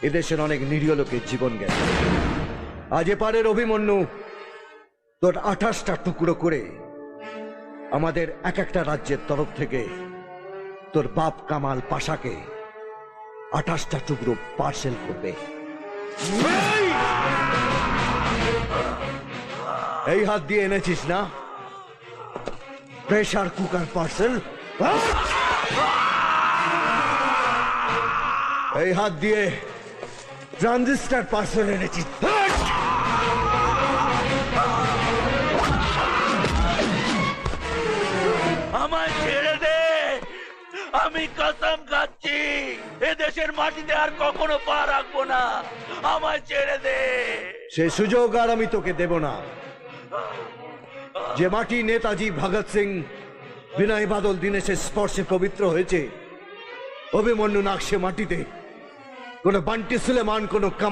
এদেশের অনেক নিরীহ লোকের জীবন গেছে। আজ এপারের অভিমন্যু তোর 28টা টুকরো করে আমাদের এক একটা রাজ্যের তরফ থেকে তোর বাপ কামাল পাশাকে 28টা টুকরো পার্সেল করবে। এই হাত দিয়ে এনেছিস না প্রেসার কুকার পার্সেল, এই হাত দিয়ে ট্রানজিস্টার পার্সেল এনেছিস। আমায় ছেড়ে দে, আমি কসম খাচ্ছি এ দেশের মাটিতে আর কখনো পা রাখবো না। আমায় ছেড়ে দে। সে সুযোগ আর আমি তোকে দেব না। যে মাটি নেতাজি, ভগৎ সিং, বিনয় বাদল দীনেশের স্পর্শে পবিত্র হয়েছে, অভিমন্যু নাক সে মাটিতে কোনো বান্টি সুলেমান, কোনো